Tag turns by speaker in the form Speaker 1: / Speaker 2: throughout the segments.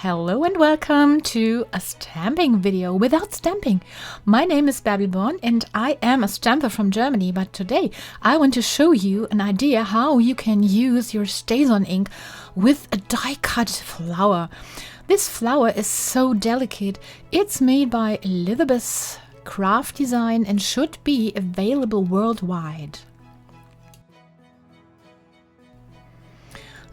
Speaker 1: Hello and welcome to a stamping video without stamping. My name is Baerbel Born and I am a stamper from Germany, but today I want to show you an idea how you can use your StazOn ink with a die-cut flower. This flower is so delicate. It's made by Elisabeth's craft design and should be available worldwide.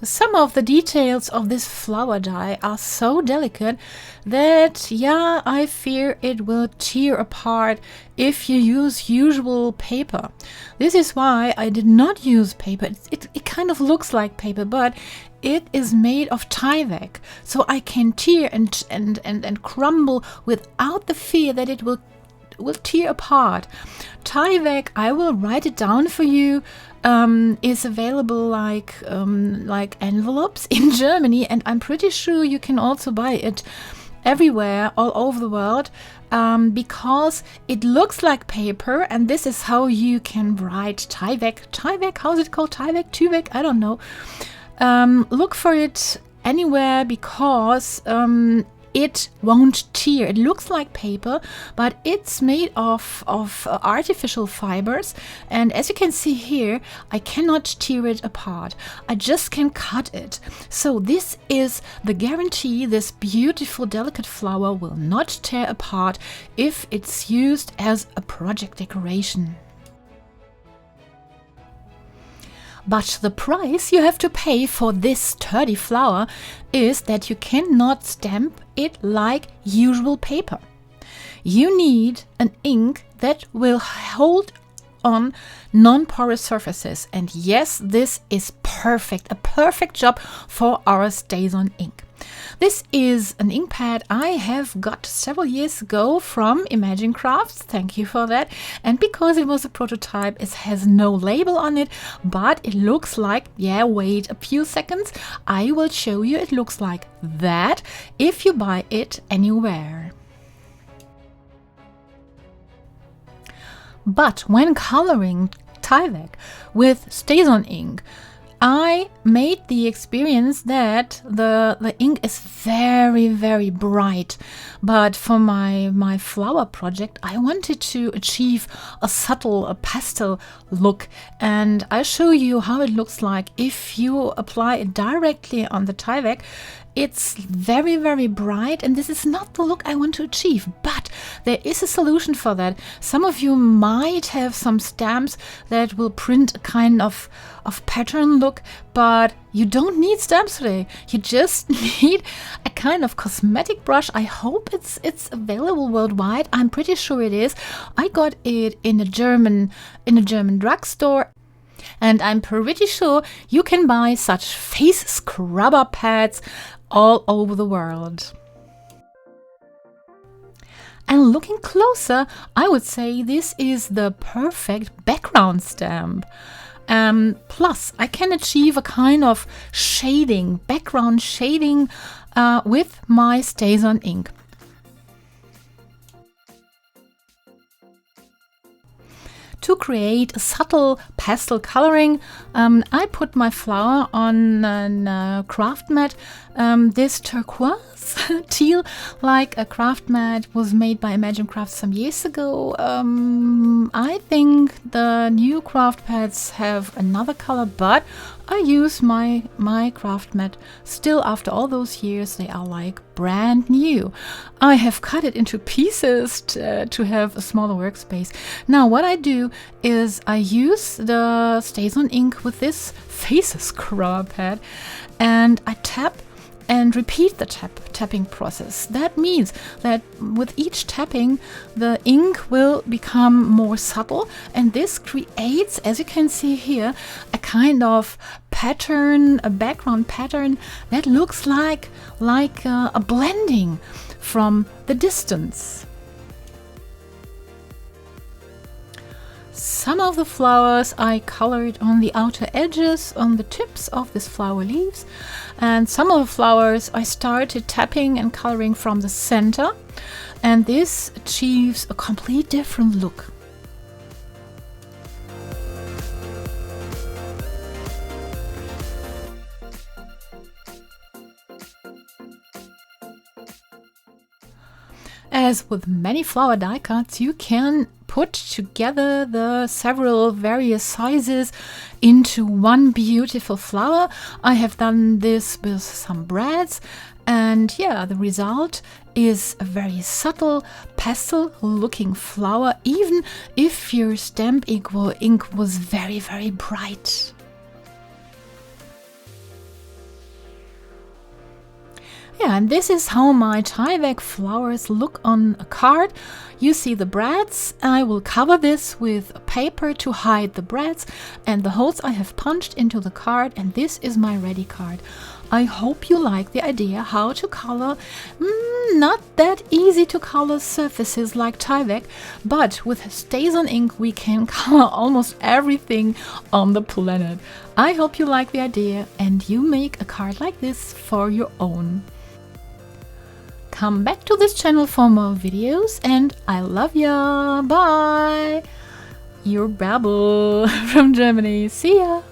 Speaker 1: Some of the details of this flower die are so delicate that, I fear it will tear apart if you use usual paper. This is why I did not use paper. It kind of looks like paper, but it is made of Tyvek, so I can tear and crumble without the fear that it will tear apart. Tyvek, I will write it down for you, is available like envelopes in Germany, and I'm pretty sure you can also buy it everywhere all over the world, because it looks like paper, and this is how you can write Tyvek, how's it called? Tyvek, I don't know. Look for it anywhere because it won't tear. It looks like paper, but it's made of artificial fibers, and as you can see here, I cannot tear it apart. I just can cut it. So this is the guarantee. This beautiful delicate flower will not tear apart if it's used as a project decoration. But the price you have to pay for this sturdy flower is that you cannot stamp it like usual paper. You need an ink that will hold on non-porous surfaces. And yes, this is perfect, a perfect job for our StazOn ink. This is an ink pad I have got several years ago from Imagine Crafts. Thank you for that. And because it was a prototype, it has no label on it, but it looks like, wait a few seconds. I will show you. It looks like that if you buy it anywhere. But when coloring Tyvek with StazOn ink, I made the experience that the ink is very, very bright. But for my flower project, I wanted to achieve a subtle, pastel look. And I'll show you how it looks like if you apply it directly on the Tyvek. It's very, very bright, and this is not the look I want to achieve, but there is a solution for that. Some of you might have some stamps that will print a kind of pattern look, but you don't need stamps today. You just need a kind of cosmetic brush. I hope it's available worldwide. I'm pretty sure it is. I got it in a German drugstore. And I'm pretty sure you can buy such face scrubber pads all over the world. And looking closer, I would say this is the perfect background stamp. Plus, I can achieve a kind of shading, background shading with my StazOn ink. To create a subtle pastel coloring, I put my flower on a craft mat. This turquoise teal, like a craft mat, was made by Imagine Crafts some years ago. I think the new craft pads have another color, but I use my craft mat. Still, after all those years, they are like brand new. I have cut it into pieces to have a smaller workspace. Now what I do is I use the StazOn ink with this face scrubber pad, and I tap and repeat the tapping process. That means that with each tapping, the ink will become more subtle, and this creates, as you can see here, a kind of pattern, a background pattern that looks like a blending from the distance. Some of the flowers I colored on the outer edges, on the tips of this flower leaves, and some of the flowers I started tapping and coloring from the center, and this achieves a complete different look. as with many flower die cuts, you can put together the several various sizes into one beautiful flower. I have done this with some brads, and yeah, the result is a very subtle pastel looking flower, even if your stamp ink was very, very bright. Yeah, and this is how my Tyvek flowers look on a card. You see the brads. I will cover this with paper to hide the brads and the holes I have punched into the card, and this is my ready card. I hope you like the idea how to color not that easy to color surfaces like Tyvek, but with StazOn ink we can color almost everything on the planet. I hope you like the idea and you make a card like this for your own. Come back to this channel for more videos, and I love ya. Bye. Your Baerbel from Germany. See ya.